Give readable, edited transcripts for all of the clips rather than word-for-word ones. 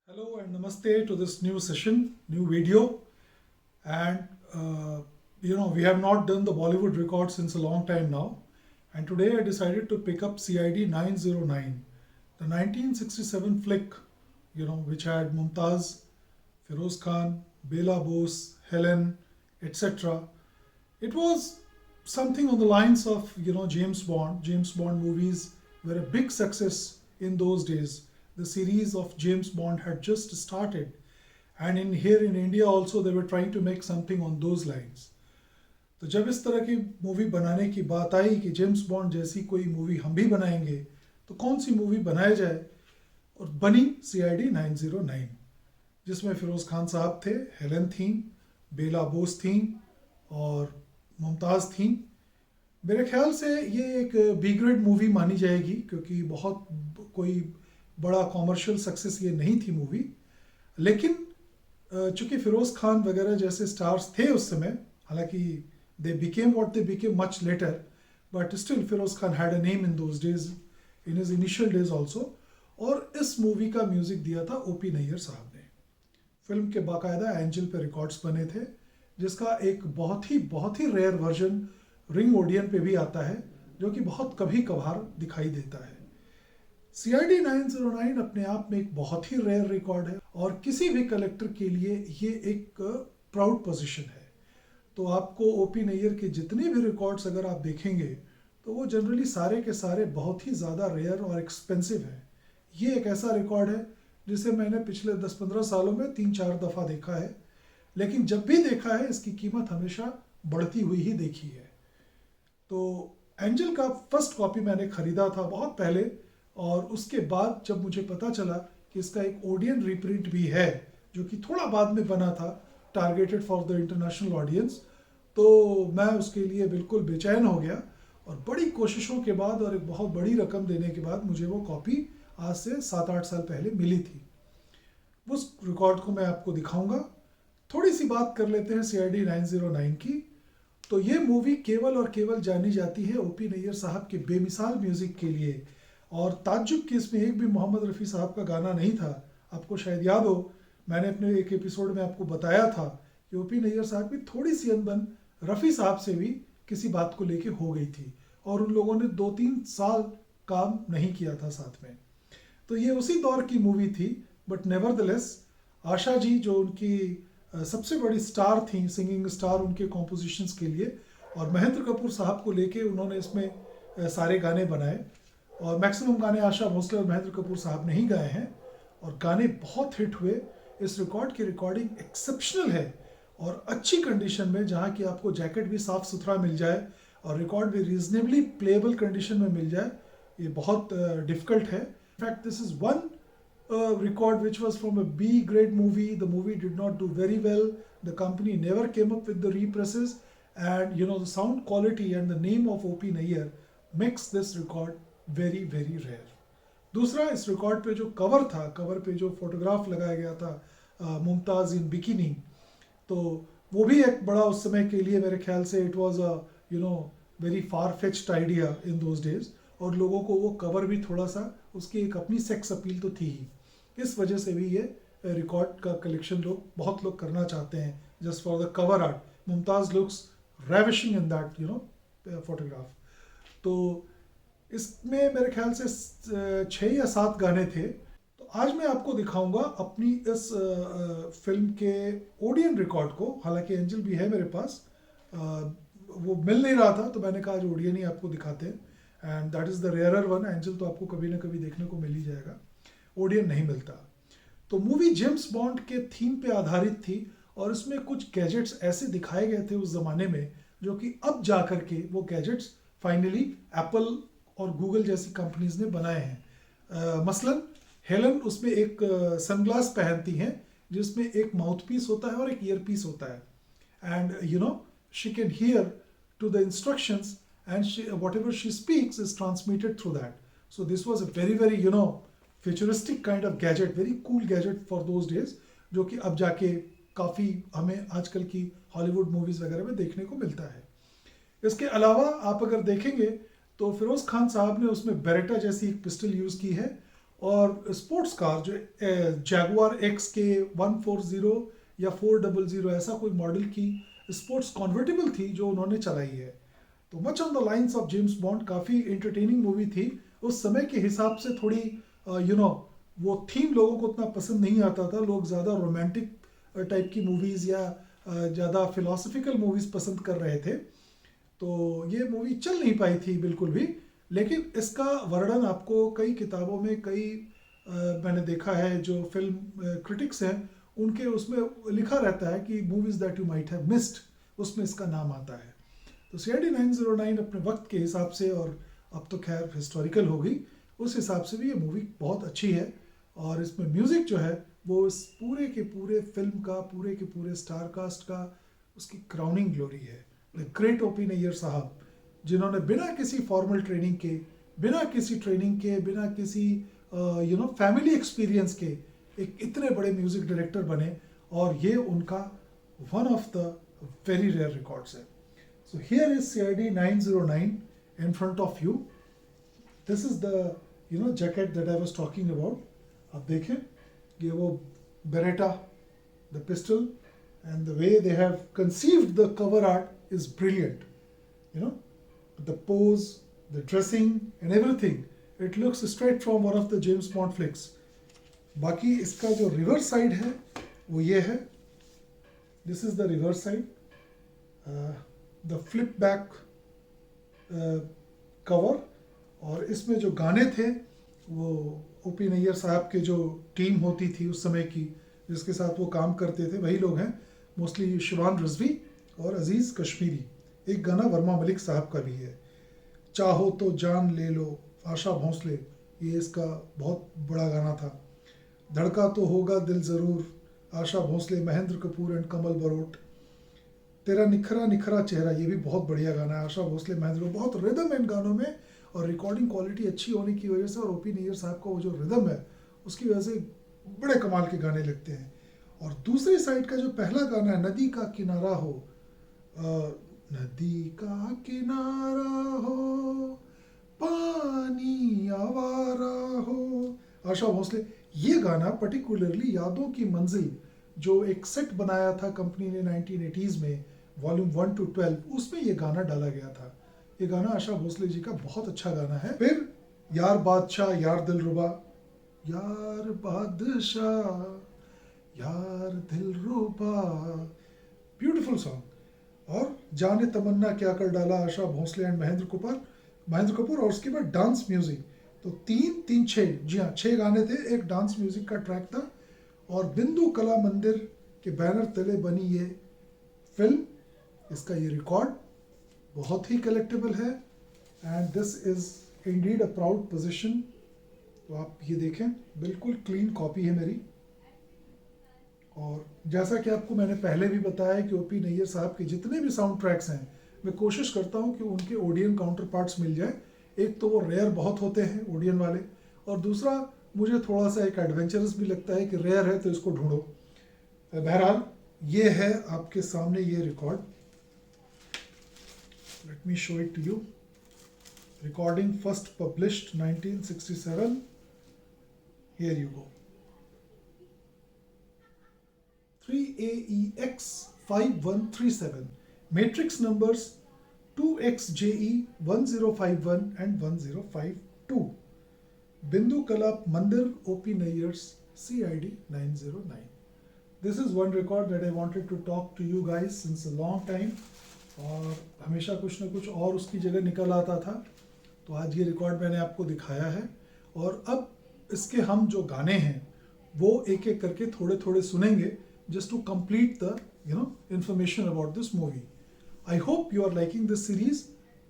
Hello and namaste to this new session, new video. And we have not done the Bollywood record since a long time now. And today I decided to pick up CID 909, the 1967 flick, which had Mumtaz, Feroz Khan, Bela Bose, Helen, etc. It was something on the lines of James Bond. James Bond movies were a big success in those days. The series of James Bond had just started, and in here in India also they were trying to make something on those lines. तो जब इस तरह की movie बनाने की बात आई कि James bond जैसी कोई मूवी हम भी बनाएंगे, तो कौन सी मूवी बनाया जाए, और बनी CID 909, जिसमें फिरोज खान साहब थे, हेलन थी, बेला बोस थी और मुमताज़ थी. मेरे ख्याल से ये एक बी ग्रेड मूवी मानी जाएगी, क्योंकि बहुत कोई बड़ा कॉमर्शियल सक्सेस ये नहीं थी मूवी. लेकिन चूंकि फ़िरोज़ खान वगैरह जैसे स्टार्स थे उस समय, हालांकि they became what they became much later, but still Feroz Khan had a name in those days, in his initial days also. और इस मूवी का म्यूज़िक दिया था OP नैयर साहब ने. फिल्म के बाकायदा एंजल पे रिकॉर्ड्स बने थे, जिसका एक बहुत ही रेयर वर्जन रिंग ओडियन पे भी आता है, जो कि बहुत कभी कभार दिखाई देता है. CID 909 अपने आप में एक बहुत ही रेयर रिकॉर्ड है, और किसी भी कलेक्टर के लिए ये एक प्राउड पोजीशन है. तो आपको OP नैयर के जितने भी रिकॉर्ड्स अगर आप देखेंगे, तो वो जनरली सारे के सारे बहुत ही ज़्यादा रेयर और एक्सपेंसिव हैं. ये एक ऐसा रिकॉर्ड है जिसे मैंने पिछले 10-15 सालों में 3-4 दफ़ा देखा है, लेकिन जब भी देखा है इसकी कीमत हमेशा बढ़ती हुई ही देखी है. तो एंजल का फर्स्ट कॉपी मैंने ख़रीदा था बहुत पहले, और उसके बाद जब मुझे पता चला कि इसका एक ओडियन रीप्रिंट भी है, जो कि थोड़ा बाद में बना था, targeted for the international audience, तो मैं उसके लिए बिल्कुल बेचैन हो गया. और बड़ी कोशिशों के बाद और एक बहुत बड़ी रकम देने के बाद मुझे वो कॉपी आज से 7-8 साल पहले मिली थी. उस रिकॉर्ड को मैं आपको दिखाऊंगा. थोड़ी सी बात कर लेते हैं CID 909 की. तो ये मूवी केवल और केवल जानी जाती है OP नैयर साहब के बेमिसाल म्यूज़िक के लिए. और ताज्जुब कि इसमें एक भी मोहम्मद रफ़ी साहब का गाना नहीं था. आपको शायद याद हो, मैंने अपने एक एपिसोड में आपको बताया था कि OP नैयर साहब की थोड़ी सी अनबन रफ़ी साहब से भी किसी बात को लेके हो गई थी, और उन लोगों ने 2-3 साल काम नहीं किया था साथ में. तो ये उसी दौर की मूवी थी. बट नेवरदलेस आशा जी, जो उनकी सबसे बड़ी स्टार थी, सिंगिंग स्टार उनके कॉम्पोजिशंस के लिए, और महेंद्र कपूर साहब को लेके उन्होंने इसमें सारे गाने बनाए. और मैक्सिमम गाने आशा भोसले और महेंद्र कपूर साहब ने ही गाए हैं, और गाने बहुत हिट हुए. इस रिकॉर्ड की रिकॉर्डिंग एक्सेप्शनल है, और अच्छी कंडीशन में, जहाँ की आपको जैकेट भी साफ़ सुथरा मिल जाए और रिकॉर्ड भी रीजनेबली प्लेएबल कंडीशन में मिल जाए, ये बहुत डिफ़िकल्ट है. In fact this is one record which was from a B grade movie. The movie did not do very well. The company never came up with the represses, and the sound quality and the name of OP Nayyar makes this record very very rare. दूसरा, इस record पे जो cover था, cover पे जो photograph लगाया गया था मुमताज़ इन बिकिनी, तो वो भी एक बड़ा उस समय के लिए मेरे ख्याल से it was a very far fetched idea in those days. और लोगों को वो कवर भी थोड़ा सा, उसकी एक अपनी सेक्स अपील तो थी ही. इस वजह से भी ये रिकॉर्ड का कलेक्शन बहुत लोग करना चाहते हैं, just for the cover art. Mumtaz looks ravishing in that photograph. तो इसमें मेरे ख्याल से 6 या 7 गाने थे. तो आज मैं आपको दिखाऊंगा अपनी इस फिल्म के ओडियन रिकॉर्ड को. हालांकि एंजल भी है मेरे पास, वो मिल नहीं रहा था, तो मैंने कहा आज ओडियन ही आपको दिखाते हैं. And that is the rarer one. Angel तो आपको कभी ना कभी देखने को मिल ही जाएगा, ओडियन नहीं मिलता. तो मूवी जेम्स बॉन्ड के थीम पे आधारित थी, और इसमें कुछ गैजेट्स ऐसे दिखाए गए थे उस ज़माने में, जो कि अब जा कर के वो गैजेट्स फाइनली एप्पल और गूगल जैसी कंपनीज ने बनाए हैं. मसलन हेलन उसमें एक सनग्लास पहनती हैं, जिसमें एक माउथ पीस होता है और एक ईयर पीस होता है. And she can hear to the instructions, and whatever she speaks is transmitted through that. So this was a very very futuristic kind of gadget, very cool gadget for those days, जो कि अब जाके काफ़ी हमें आजकल की Hollywood movies वगैरह में देखने को मिलता है. इसके अलावा आप अगर देखेंगे तो फिरोज़ खान साहब ने उसमें बेरेटा जैसी एक पिस्टल यूज़ की है, और स्पोर्ट्स कार जो जैगुआर एक्स के 140 या 400 ऐसा कोई मॉडल की स्पोर्ट्स कन्वर्टिबल थी जो उन्होंने चलाई है। तो much on the lines of James bond, काफ़ी इंटरटेनिंग मूवी थी उस समय के हिसाब से। थोड़ी वो थीम लोगों को उतना पसंद नहीं आता था, लोग ज़्यादा रोमांटिक टाइप की मूवीज़ या ज़्यादा फिलोसफिकल मूवीज़ पसंद कर रहे थे। तो ये मूवी चल नहीं पाई थी बिल्कुल भी, लेकिन इसका वर्णन आपको कई किताबों में, कई मैंने देखा है जो फिल्म क्रिटिक्स हैं उनके उसमें लिखा रहता है कि movies that you might have missed, उसमें इसका नाम आता है। तो CID 909 अपने वक्त के हिसाब से, और अब तो खैर हिस्टोरिकल हो गई, उस हिसाब से भी ये मूवी बहुत अच्छी है। और इसमें म्यूज़िक जो है वो इस पूरे के पूरे फिल्म का, पूरे के पूरे स्टार कास्ट का, उसकी क्राउनिंग ग्लोरी है। ग्रेट ओपी नैयर साहब, जिन्होंने बिना किसी फॉर्मल ट्रेनिंग के, बिना किसी ट्रेनिंग के, बिना किसी फैमिली एक्सपीरियंस के एक इतने बड़े म्यूजिक डायरेक्टर बने, और ये उनका one of the very rare records है। So here is CID 909 in front of you. This is the jacket that I was talking about. आप देखें, ये वो Beretta, the pistol, and the way they have conceived the cover art is brilliant. The pose, the dressing and everything, it looks straight from one of the James Bond flicks. बाकी इसका जो reverse side है वो ये है, this is the reverse side, the flip back cover. और इसमें जो गाने थे वो ओपी नैयर साहब के जो टीम होती थी उस समय की, जिसके साथ वो काम करते थे, वही लोग हैं, मोस्टली शिवान रिजवी और अजीज़ कश्मीरी। एक गाना वर्मा मलिक साहब का भी है, चाहो तो जान ले लो, आशा भोंसले, ये इसका बहुत बड़ा गाना था। धड़का तो होगा दिल ज़रूर, आशा भोंसले, महेंद्र कपूर एंड कमल बरोट। तेरा निखरा निखरा चेहरा, ये भी बहुत बढ़िया गाना है, आशा भोंसले, महेंद्र, बहुत रिदम है इन गानों में, और रिकॉर्डिंग क्वालिटी अच्छी होने की वजह से, और ओपी नैयर साहब का वो जो रिदम है उसकी वजह से बड़े कमाल के गाने लगते हैं। और दूसरी साइड का जो पहला गाना है, नदी का किनारा हो, नदी का किनारा हो, पानी आवारा हो, आशा भोंसले। ये गाना पर्टिकुलरली यादों की मंजिल, जो एक सेट बनाया था कंपनी ने 1980s में, वॉल्यूम 1 to 12, उसमें ये गाना डाला गया था। ये गाना आशा भोंसले जी का बहुत अच्छा गाना है। फिर यार बादशाह यार दिलरुबा, यार बादशाह यार दिलरुबा, ब्यूटीफुल सॉन्ग। और जाने तमन्ना क्या कर डाला, आशा भोंसले एंड महेंद्र कपूर। और उसके बाद डांस म्यूजिक, तो तीन छः, जी हाँ, 6 गाने थे, एक डांस म्यूजिक का ट्रैक था। और बिंदु कला मंदिर के बैनर तले बनी ये फिल्म, इसका ये रिकॉर्ड बहुत ही कलेक्टेबल है, and this is indeed a proud position. तो आप ये देखें, बिल्कुल क्लीन कॉपी है मेरी। और जैसा कि आपको मैंने पहले भी बताया कि ओपी नैयर साहब के जितने भी साउंड ट्रैक्स हैं, मैं कोशिश करता हूं कि उनके ओडियन काउंटर पार्ट्स मिल जाए। एक तो वो रेयर बहुत होते हैं ओडियन वाले, और दूसरा मुझे थोड़ा सा एक एडवेंचरस भी लगता है कि रेयर है तो इसको ढूंढो। बहरहाल ये है आपके सामने ये record, let me show it to you. Recording first published 1967, here you go. 3AEX 5137, matrix numbers 2XJE 1051 and 1052. Bindu Kala Mandir, OP Nayyar's CID 909. This is one record that I wanted to talk to you guys since a long time, और हमेशा कुछ ना कुछ और उसकी जगह निकल आता था, तो आज ये रिकॉर्ड मैंने आपको दिखाया है। और अब इसके हम जो गाने हैं वो एक एक करके थोड़े थोड़े सुनेंगे, just to complete the information about this movie. I hope you are liking this series.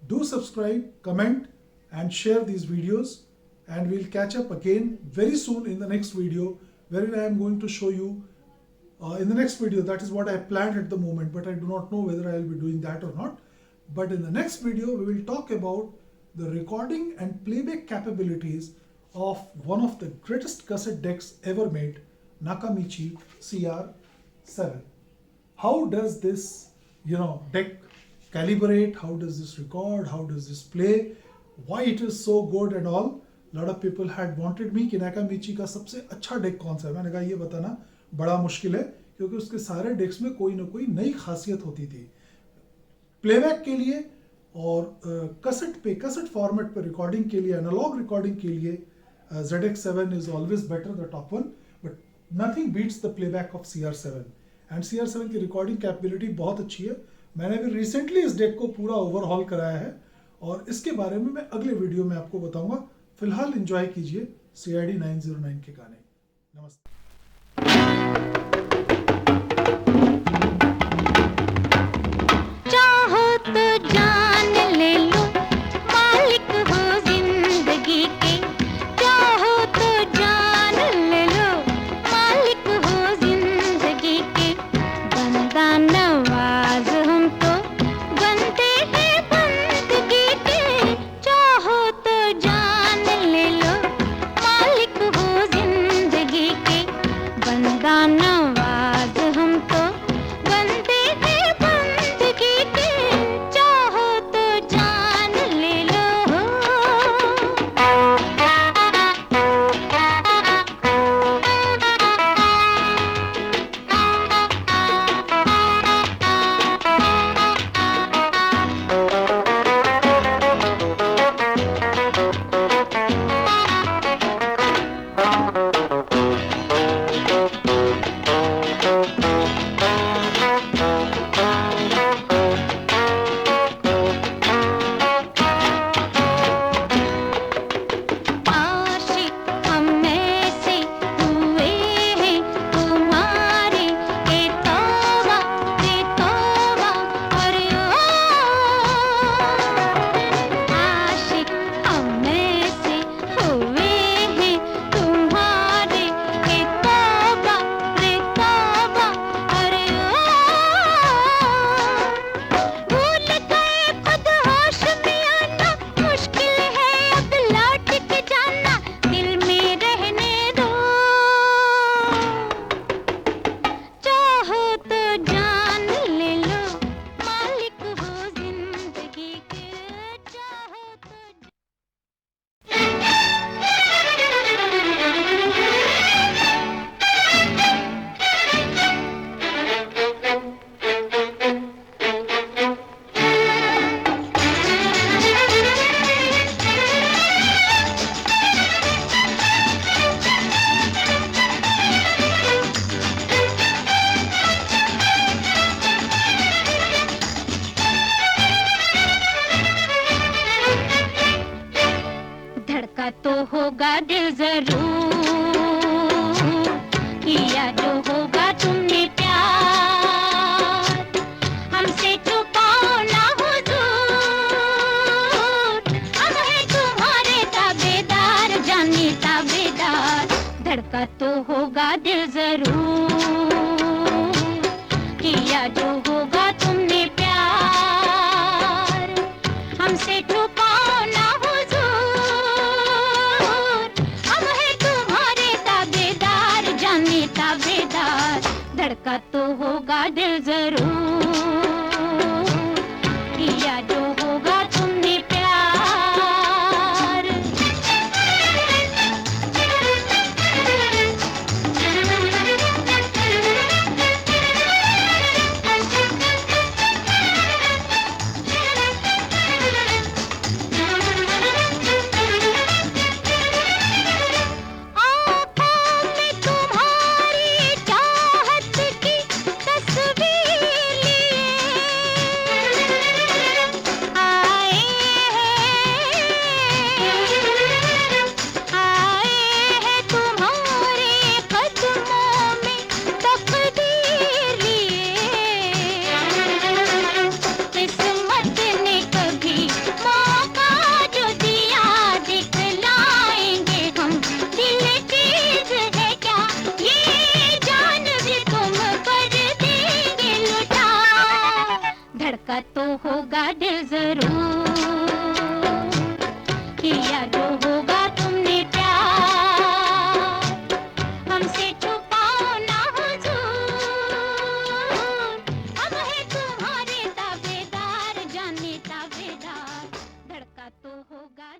Do subscribe, comment and share these videos, and we'll catch up again very soon in the next video, wherein I am going to show you in the next video. That is what I planned at the moment, but I do not know whether I will be doing that or not. But in the next video we will talk about the recording and playback capabilities of one of the greatest cassette decks ever made, Nakamichi CR7. How does this deck calibrate? How does this record? How does this play? Why it is so good and all? Lot of people had wanted me कि नाकामिची का सबसे अच्छा deck कौन सा है। मैंने कहा ये बताना बड़ा मुश्किल है, क्योंकि उसके सारे डेक्स में कोई ना कोई नई खासियत होती थी। प्लेबैक के लिए और कैसेट फॉर्मेट पर रिकॉर्डिंग के लिए, एनालॉग रिकॉर्डिंग के लिए ZX7 is always better, the top one, but nothing beats the playback of CR7. And CR7 की रिकॉर्डिंग कैपेबिलिटी बहुत अच्छी है। मैंने अभी रिसेंटली इस डेक को पूरा ओवरहॉल कराया है और इसके बारे में मैं अगले वीडियो में आपको बताऊंगा। फिलहाल एंजॉय कीजिए CID 909 के गाने। नमस्ते। चाहो तो जान ले लो, मालिक हो जिंदगी के। चाहो तो जान ले लो, मालिक हो जिंदगी के। बंदा नवाज हम तो बनते हैं बंदगी के। चाहो तो जान ले लो, मालिक हो जिंदगी के। बंदा नवाज हम तो बनते हैं बंदगी के। चाहो तो जान ले लो। आशिक हम ऐसे हुए हैं तुम्हारे, ए तौबा अरे ओ। आशिक हम ऐसे हुए हैं तुम्हारे, ए तौबा अरे ओ। भूल गए खुद होश में आना, मुश्किल है अब लौट के जाना। दिल में रहने दो, चाहो तो जान ले लो, मालिक हो जिंदगी के। चाहो तो धड़का तो होगा दिल जरूर, किया जो होगा तुमने प्यार। हमसे छुपाओ ना हुजूर, हम हैं तुम्हारे ताबेदार, जाने ताबेदार। धड़का तो होगा दिल जरूर, किया जो होगा तुमने प्यार। हमसे छुपाओ ना हुजूर, हम हैं तुम्हारे ताबेदार, जाने ताबेदार। धड़का तो होगा दिल जरूर, किया जो होगा तुमने प्यार। आँखों में तुम्हारी चाहत की तस्वीर लिए आए हैं तुम्हारे कदमों में तकदीर लिए। किस्मत ने कभी मौका जो दिया, दिखलाएंगे हम। दिल चीज है क्या, ये जान भी तुम कर देंगे लुटा। धड़का तो होगा दिल जरूर, किया जो होगा तुमने प्यार। हमसे छुपाओ ना हुजूर, हम हैं तुम्हारे ताबेदार, जाने ताबेदार। धड़का तो होगा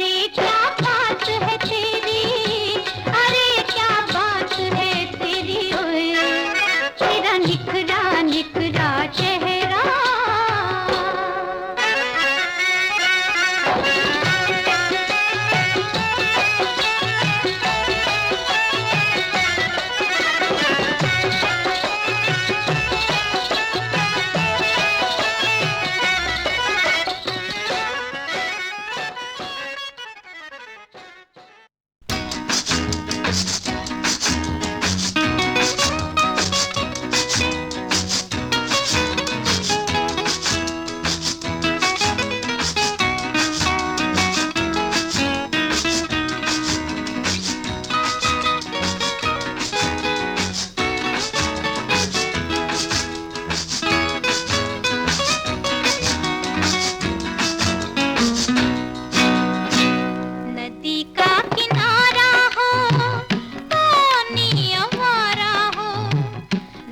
अरे क्या बात है तेरी, अरे क्या बात है तेरी, ओए तेरा निखरा निखरा चेहरा। नदी का किनारा हो, पानी अवारा हो,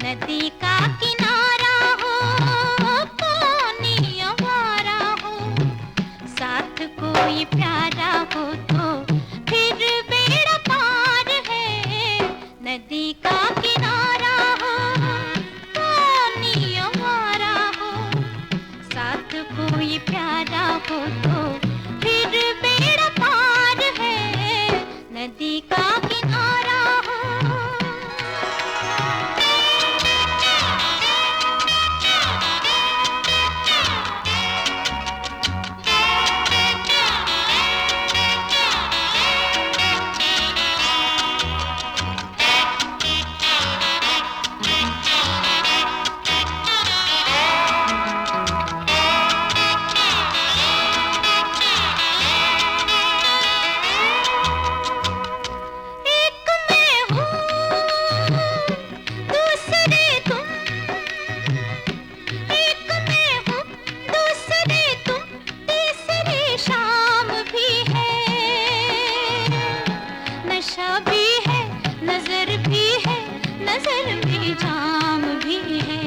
नदी का किनारा हो, पानी अवारा हो, साथ कोई प्यारा हो तो फिर बेड़ा पार है। नदी का किनारा हो, पानी अवारा हो, साथ कोई प्यारा हो तो फिर बेड़ा पार है। नदी का किनारा हो। एक मैं हूँ, दूसरे तुम, एक मैं हूँ, दूसरे तुम, तीसरी शाम भी है। नशा भी है, नजर भी है, नजर में जाम भी है।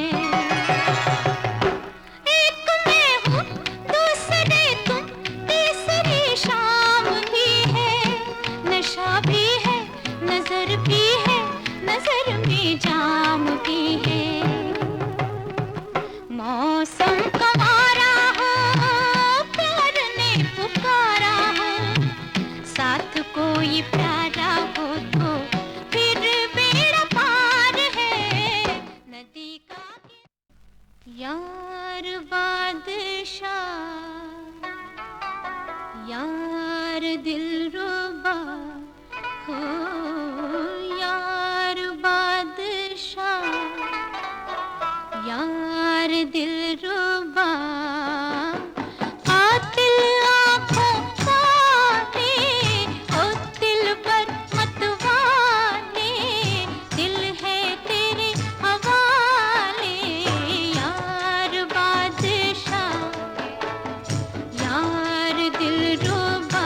एक मैं हूँ, दूसरे तुम, तीसरी शाम भी है। नशा भी है, नजर भी है, नजर में जाम भी है। मौसम कंवारा हो, प्यार ने पुकारा हो, साथ कोई प्यारा हो तो फिर बेड़ा पार है। नदी का यार बादशाह, यार दिलरुबा हो, यार बादशाह, यार दिलरुबा, कातिल आँखों वाले, ओ दिलबर मतवाले, दिल है तेरे हवाले। यार बादशाह, यार दिलरुबा,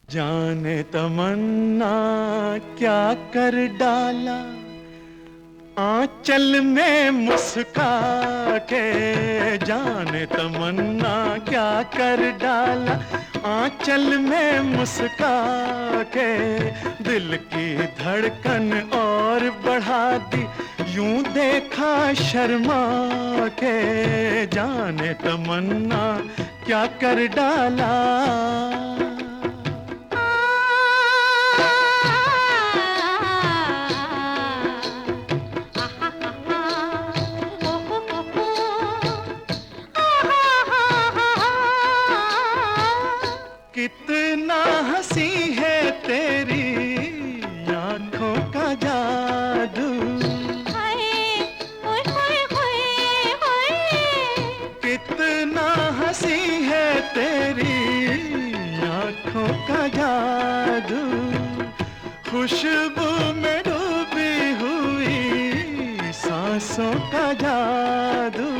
जाने तमन्ना क्या कर डाला आंचल में मुस्का के, जाने तमन्ना क्या कर डाला आंचल में मुस्का के, दिल की धड़कन और बढ़ा दी यूं देखा शर्मा के, जाने तमन्ना क्या कर डाला। कितना हंसी है तेरी आंखों का जादू, हाय होय होय होय होय, कितना हंसी है तेरी आंखों का जादू, खुशबू में डूबी हुई सांसों का जादू,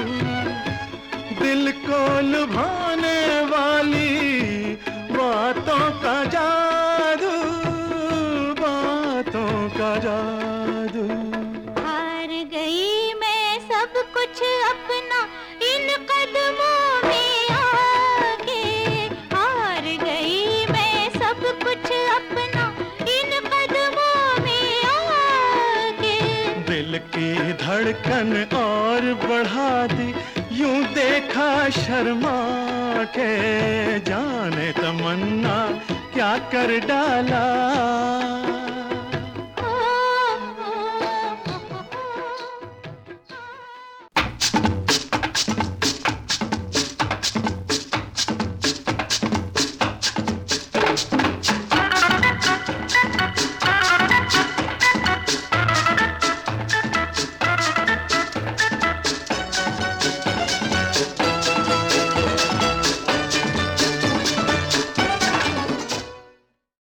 दिल को लुभाने वाली बातों का जादू, बातों का जादू। हार गई मैं सब कुछ अपना इन कदमों में आके, हार गई मैं सब कुछ अपना इन कदमों में आके, दिल की धड़कन और बढ़ा दी यूं देखा शर्मा के, जाने तमन्ना क्या कर डाला।